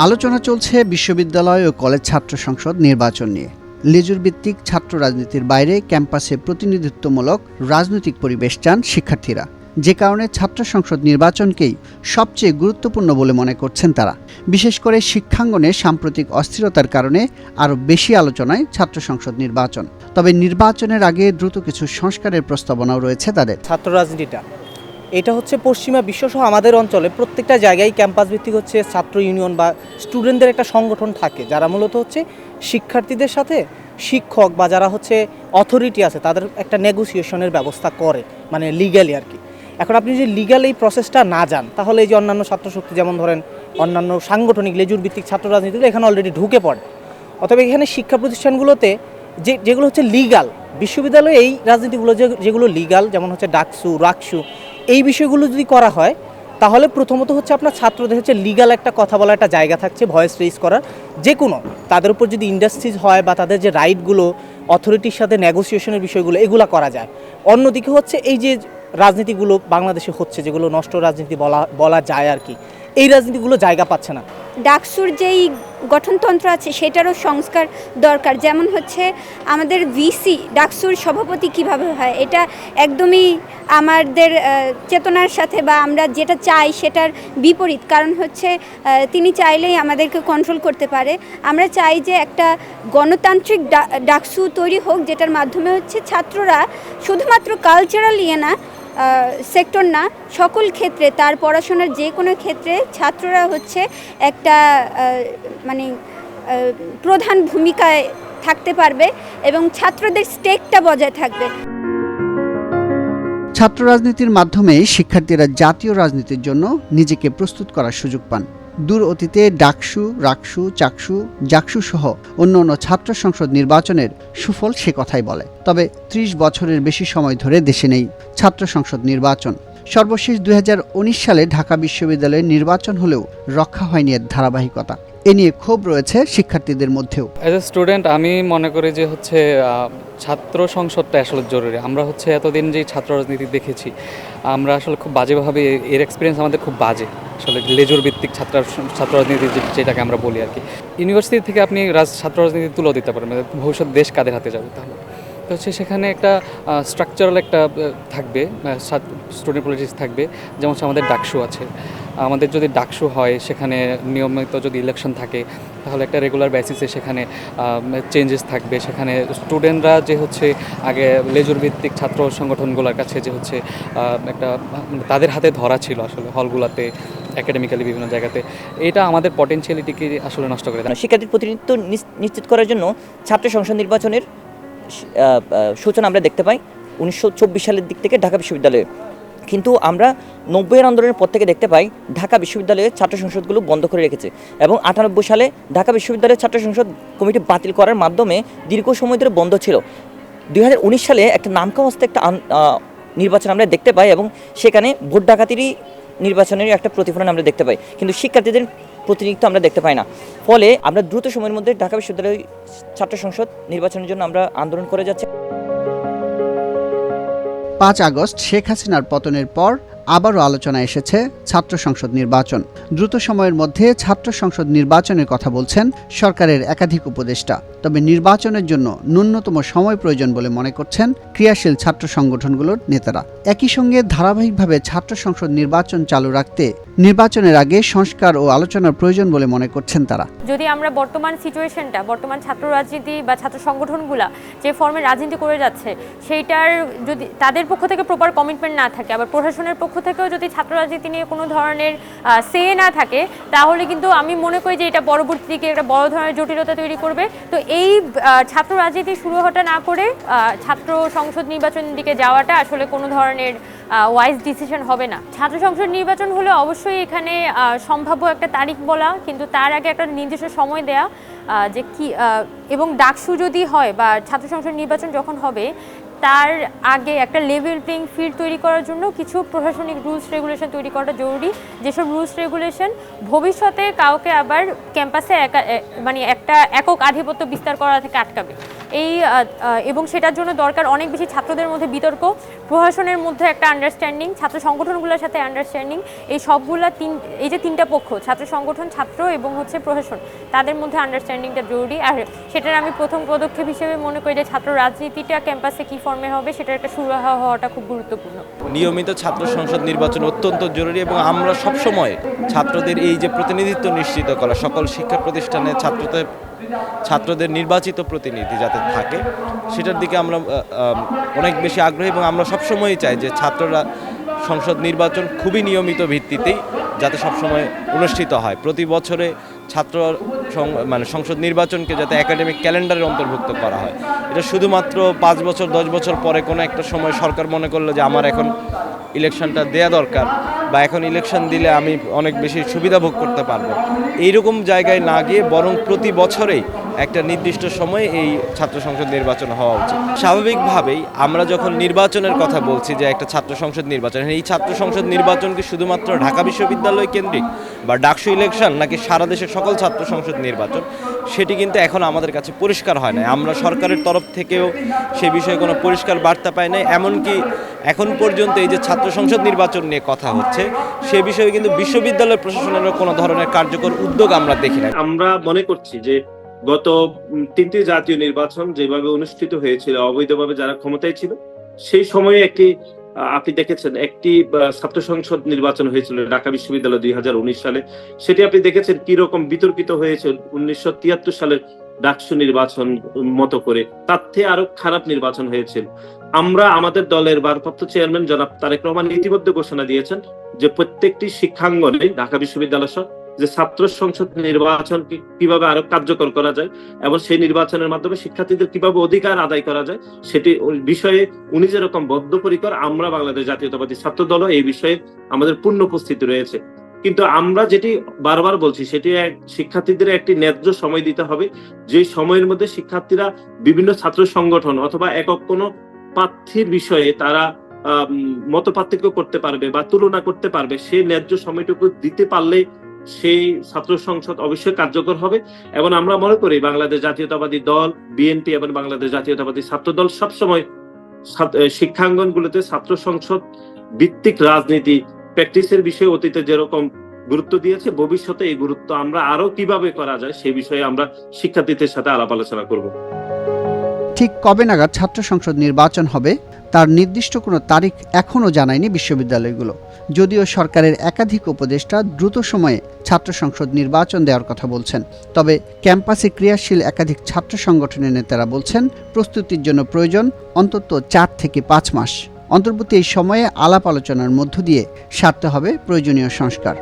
আলোচনা চলছে বিশ্ববিদ্যালয় ও কলেজ ছাত্র সংসদ নির্বাচন নিয়ে। লেজুর ভিত্তিক ছাত্র রাজনীতির বাইরে ক্যাম্পাসে প্রতিনিধিত্বমূলক রাজনৈতিক পরিবেশ চান শিক্ষার্থীরা, যে কারণে ছাত্র সংসদ নির্বাচনকেই সবচেয়ে গুরুত্বপূর্ণ বলে মনে করছেন তারা। বিশেষ করে শিক্ষাঙ্গনে সাম্প্রতিক অস্থিরতার কারণে আরও বেশি আলোচনায় ছাত্র সংসদ নির্বাচন। তবে নির্বাচনের আগে দ্রুত কিছু সংস্কারের প্রস্তাবনাও রয়েছে তাদের। ছাত্র রাজনীতিটা এটা হচ্ছে পশ্চিমা বিশ্বসহ আমাদের অঞ্চলে প্রত্যেকটা জায়গায় ক্যাম্পাস ভিত্তিক হচ্ছে ছাত্র ইউনিয়ন বা স্টুডেন্টদের একটা সংগঠন থাকে, যারা মূলত হচ্ছে শিক্ষার্থীদের সাথে শিক্ষক বা যারা হচ্ছে অথরিটি আছে তাদের একটা নেগোসিয়েশনের ব্যবস্থা করে, মানে লিগ্যালি আর কি। এখন আপনি যদি লিগ্যাল এই প্রসেসটা না যান, তাহলে এই যে অন্যান্য ছাত্রশক্তি যেমন ধরেন অন্যান্য সাংগঠনিক লেজুর ভিত্তিক ছাত্র রাজনীতিগুলো এখানে অলরেডি ঢুকে পড়ে। অথবা এখানে শিক্ষা প্রতিষ্ঠানগুলোতে যেগুলো হচ্ছে লিগ্যাল, বিশ্ববিদ্যালয়ে এই রাজনীতিগুলো যেগুলো লিগ্যাল, যেমন হচ্ছে ডাকসু, রাকসু, এই বিষয়গুলো যদি করা হয় তাহলে প্রথমত হচ্ছে আপনার ছাত্রদের হচ্ছে লিগ্যাল একটা কথা বলার একটা জায়গা থাকছে, ভয়েস রেজ করার। যে কোনো তাদের উপর যদি ইন্ডাস্ট্রিজ হয় বা তাদের যে রাইটগুলো অথরিটির সাথে নেগোসিয়েশনের বিষয়গুলো এগুলো করা যায়। অন্যদিকে হচ্ছে এই যে রাজনীতিগুলো বাংলাদেশে হচ্ছে, যেগুলো নষ্ট রাজনীতি বলা যায় আর কি, এই রাজনীতিগুলো জায়গা পাচ্ছে না। ডাকসুর যেই গঠনতন্ত্র আছে সেটারও সংস্কার দরকার। যেমন হচ্ছে আমাদের ভিসি ডাকসুর সভাপতি কিভাবে হয়, এটা একদমই আমাদের চেতনার সাথে বা আমরা যেটা চাই সেটার বিপরীত। কারণ হচ্ছে তিনি চাইলেই আমাদেরকে কন্ট্রোল করতে পারে। আমরা চাই যে একটা গণতান্ত্রিক ডাকসু তৈরি হোক, যেটার মাধ্যমে হচ্ছে ছাত্ররা শুধুমাত্র কালচারাল না সেক্টর না, সকল ক্ষেত্রে তার পড়াশোনার যে কোনো ক্ষেত্রে ছাত্ররা হচ্ছে একটা মানে প্রধান ভূমিকায় থাকতে পারবে এবং ছাত্রদের স্টেকটা বজায় থাকবে। ছাত্র রাজনীতির মাধ্যমে শিক্ষার্থীরা জাতীয় রাজনীতির জন্য নিজেকে প্রস্তুত করার সুযোগ পান। দূর অতীতে ডাকসু, রাকসু, চাকসু, জাকসু সহ অন্য ছাত্র সংসদ নির্বাচনের সুফল সে কথাই বলে। তবে ৩০ বছরের বেশি সময় ধরে দেশে নেই ছাত্র সংসদ নির্বাচন। সর্বশেষ ২০১৯ সালে ঢাকা বিশ্ববিদ্যালয়ের নির্বাচন হলেও রক্ষা হয়নি এর ধারাবাহিকতা। এ নিয়ে ক্ষোভ রয়েছে শিক্ষার্থীদের মধ্যেও। অ্যাজ এ স্টুডেন্ট আমি মনে করি যে হচ্ছে ছাত্র সংসদটা আসলে জরুরি। আমরা হচ্ছে এতদিন যে ছাত্র রাজনীতি দেখেছি, আমরা আসলে খুব বাজেভাবে এর এক্সপিরিয়েন্স আমাদের খুব বাজে। আসলে লেজুর ভিত্তিক ছাত্র রাজনীতি যেটাকে আমরা বলি আর কি, ইউনিভার্সিটি থেকে আপনি ছাত্র রাজনীতি তুলে দিতে পারেন, ভবিষ্যৎ দেশ কাদের হাতে যাবে তাহলে। তো হচ্ছে সেখানে একটা স্ট্রাকচারাল একটা থাকবে, স্টুডেন্ট পলিটিক্স থাকবে। যেমন হচ্ছে আমাদের ডাকসু আছে, আমাদের যদি ডাকসু হয় সেখানে নিয়মিত যদি ইলেকশন থাকে তাহলে একটা রেগুলার বেসিসে সেখানে চেঞ্জেস থাকবে। সেখানে স্টুডেন্টরা যে হচ্ছে আগে লেজুর ভিত্তিক ছাত্র সংগঠনগুলোর কাছে যে হচ্ছে একটা তাদের হাতে ধরা ছিল আসলে হলগুলোতে, একাডেমিক্যালি বিভিন্ন জায়গাতে, এটা আমাদের পটেনশিয়ালিটিকে আসলে নষ্ট করে দেয়। শিক্ষার্থীর প্রতিনিধিত্ব নিশ্চিত করার জন্য ছাত্র সংসদ নির্বাচনের সূচনা আমরা দেখতে পাই 1924 সালের দিক থেকে ঢাকা বিশ্ববিদ্যালয়ে। কিন্তু আমরা 90-এর আন্দোলনের পর থেকে দেখতে পাই ঢাকা বিশ্ববিদ্যালয়ের ছাত্র সংসদগুলো বন্ধ করে রেখেছে এবং 98 সালে ঢাকা বিশ্ববিদ্যালয়ের ছাত্র সংসদ কমিটি বাতিল করার মাধ্যমে দীর্ঘ সময় ধরে বন্ধ ছিল। 2019 সালে একটা নামকাওয়াস্তে একটা নির্বাচন আমরা দেখতে পাই এবং সেখানে ভোট ডাকাতিরই নির্বাচনের একটা প্রতিফলন আমরা দেখতে পাই, কিন্তু শিক্ষার্থীদের প্রতিনিধিত্ব আমরা দেখতে পাই না। ফলে আমরা দ্রুত সময়ের মধ্যে ঢাকা বিশ্ববিদ্যালয় ছাত্র সংসদ নির্বাচনের জন্য আমরা আন্দোলন করে যাচ্ছি। ৫ আগস্ট শেখ হাসিনার পতনের পর আবারও আলোচনায় এসেছে ছাত্র সংসদ নির্বাচন। দ্রুত সময়ের মধ্যে ছাত্র সংসদ নির্বাচনের কথা বলছেন সরকারের একাধিক উপদেষ্টা। তবে নির্বাচনের জন্য ন্যূনতম সময় প্রয়োজন বলে মনে করছেন ক্রিয়াশীল ছাত্র সংগঠনগুলোর নেতারা। একই সঙ্গে ধারাবাহিকভাবে ছাত্র সংসদ নির্বাচন চালু রাখতে নির্বাচনের আগে সংস্কার ও আলোচনার প্রয়োজন বলে মনে করছেন তারা। যদি আমরা বর্তমান সিচুয়েশনটা, বর্তমান ছাত্র রাজনীতি বা ছাত্র সংগঠনগুলা যে ফর্মে রাজনীতি করে যাচ্ছে, সেইটার যদি তাদের পক্ষ থেকে প্রপার কমিটমেন্ট না থাকে, আবার প্রশাসনের পক্ষ থেকেও যদি ছাত্র রাজনীতি নিয়ে কোনো ধরনের সে না থাকে, তাহলে কিন্তু আমি মনে করি যে এটা পরবর্তী দিকে একটা বড় ধরনের জটিলতা তৈরি করবে। তো এই ছাত্র রাজনীতি শুরু হওয়াটা না করে ছাত্র সংসদ নির্বাচনের দিকে যাওয়াটা আসলে কোনো ধরনের ওয়াইজ ডিসিশন হবে না। ছাত্র সংসদ নির্বাচন হলে অবশ্যই এখানে সম্ভাব্য একটা তারিখ বলা, কিন্তু তার আগে একটা নির্দিষ্ট সময় দেয়া যে কি, এবং ডাকসু যদি হয় বা ছাত্র সংসদ নির্বাচন যখন হবে তার আগে একটা লেভেল প্লেইং ফিল্ড তৈরি করার জন্য কিছু প্রশাসনিক রুলস রেগুলেশন তৈরি করাটা জরুরি, যেসব রুলস রেগুলেশন ভবিষ্যতে কাউকে আবার ক্যাম্পাসে মানে একটা একক আধিপত্য বিস্তার করা থেকে আটকাবে। এবং সেটার জন্য দরকার অনেক বেশি ছাত্রদের মধ্যে বিতর্ক, প্রশাসনের মধ্যে একটা আন্ডারস্ট্যান্ডিং, ছাত্র সংগঠনগুলোর সাথে আন্ডারস্ট্যান্ডিং, এই সবগুলা এই যে তিনটা পক্ষ, ছাত্র সংগঠন, ছাত্র এবং হচ্ছে প্রশাসন, তাদের মধ্যে আন্ডারস্ট্যান্ডিংটা জরুরি। আর সেটার আমি প্রথম পদক্ষেপ হিসেবে মনে করি যে ছাত্র রাজনীতিটা ক্যাম্পাসে কী ফর্মে হবে সেটার একটা সুরাহা হওয়াটা খুব গুরুত্বপূর্ণ। নিয়মিত ছাত্র সংসদ নির্বাচন অত্যন্ত জরুরি এবং আমরা সবসময় ছাত্রদের এই যে প্রতিনিধিত্ব নিশ্চিত করা, সকল শিক্ষা প্রতিষ্ঠানে ছাত্রদের নির্বাচিত প্রতিনিধি যাতে থাকে সেটার দিকে আমরা অনেক বেশি আগ্রহী এবং আমরা সবসময়ই চাই যে ছাত্ররা সংসদ নির্বাচন খুবই নিয়মিত ভিত্তিতেই যাতে সবসময় অনুষ্ঠিত হয়। প্রতি বছরে সংসদ নির্বাচনকে যাতে একাডেমিক ক্যালেন্ডারের অন্তর্ভুক্ত করা হয়। এটা শুধুমাত্র 5 বছর 10 বছর পরে কোনো একটা সময় সরকার মনে করলো যে আমার এখন ইলেকশনটা দেয়া দরকার বা এখন ইলেকশন দিলে আমি অনেক বেশি সুবিধা ভোগ করতে পারবো, এইরকম জায়গায় না গিয়ে বরং প্রতি বছরেই একটা নির্দিষ্ট সময়ে এই ছাত্র সংসদ নির্বাচন হওয়া উচিত। স্বাভাবিকভাবেই আমরা যখন নির্বাচনের কথা বলছি যে একটা ছাত্র সংসদ নির্বাচন, এই ছাত্র সংসদ নির্বাচন কি শুধুমাত্র ঢাকা বিশ্ববিদ্যালয় কেন্দ্রিক বা ডাকসু ইলেকশন নাকি সারা দেশের সকল ছাত্র সংসদ নির্বাচন, সেটি কিন্তু এখন আমাদের কাছে পরিষ্কার হয় না। আমরা সরকারের তরফ থেকেও সে বিষয়ে কোনো পরিষ্কার বার্তা পাই নাই। এমনকি এখন পর্যন্ত এই যে ছাত্র সংসদ নির্বাচন নিয়ে কথা হচ্ছে সে বিষয়ে কিন্তু বিশ্ববিদ্যালয় প্রশাসনেরও কোনো ধরনের কার্যকর উদ্যোগ আমরা দেখি না। আমরা মনে করছি যে গত 3টি জাতীয় নির্বাচন যেভাবে অনুষ্ঠিত হয়েছিল অবৈধভাবে যারা ক্ষমতায় ছিল, সেই সময়ে আপনি দেখেছেন একটি ছাত্র সংসদ নির্বাচন হয়েছিল ঢাকা বিশ্ববিদ্যালয় 2019 সালে। সেটি আপনি দেখেছেন কি রকম বিতর্কিত হয়েছে 1973 সালের ডাকসু নির্বাচন মতো করে, তার থেকে আরো খারাপ নির্বাচন হয়েছিল। আমরা আমাদের দলের ভারপ্রাপ্ত চেয়ারম্যান জনাব তারেক রহমান ইতিমধ্যে ঘোষণা দিয়েছেন যে প্রত্যেকটি শিক্ষাঙ্গনে ঢাকা বিশ্ববিদ্যালয় সহ যে ছাত্র সংসদ নির্বাচন কিভাবে আরো কার্যকর করা যায় এবং সেই নির্বাচনের মাধ্যমে শিক্ষার্থীদের কিভাবে অধিকার আদায় করা যায় সেটি বিষয়ে উনি যেরকম বদ্ধপরিকর, আমরা বাংলাদেশ জাতীয়তাবাদী ছাত্র দলও এই বিষয়ে আমাদের পূর্ণ উপস্থিতি রয়েছে। কিন্তু আমরা যেটি বারবার বলছি সেটি শিক্ষার্থীদের একটি ন্যায্য সময় দিতে হবে, যে সময়ের মধ্যে শিক্ষার্থীরা বিভিন্ন ছাত্র সংগঠন অথবা একক কোনো প্রার্থীর বিষয়ে তারা মত পার্থক্য করতে পারবে বা তুলনা করতে পারবে, সেই ন্যায্য সময়টুকু দিতে পারলে সেই ছাত্র সংসদ অবশ্যই কার্যকর হবে। এবং আমরা মনে করি বাংলাদেশ জাতীয়তাবাদী দল, বিএনপি এবং বাংলাদেশ জাতীয়তাবাদী ছাত্র দল সবসময় শিক্ষাঙ্গনগুলোতে ছাত্র সংসদ ভিত্তিক রাজনীতি প্র্যাকটিসের বিষয়ে অতীতে যেরকম গুরুত্ব দিয়েছে, ভবিষ্যতে এই গুরুত্ব আমরা আরো কিভাবে করা যায় সেই বিষয়ে আমরা শিক্ষার্থীদের সাথে আলাপ আলোচনা করব। ঠিক কবে নাগাদ ছাত্র সংসদ নির্বাচন হবে তার নির্দিষ্ট কোনো তারিখ এখনও জানায়নি বিশ্ববিদ্যালয়গুলো। যদিও সরকারের একাধিক উপদেষ্টা দ্রুত সময়ে ছাত্র সংসদ নির্বাচন দেওয়ার কথা বলছেন, তবে ক্যাম্পাসে ক্রিয়াশীল একাধিক ছাত্র সংগঠনের নেতারা বলছেন প্রস্তুতির জন্য প্রয়োজন অন্তত 4 থেকে 5 মাস। অন্তর্বর্তী এই সময়ে আলাপ আলোচনার মধ্য দিয়ে সারতে হবে প্রয়োজনীয় সংস্কার।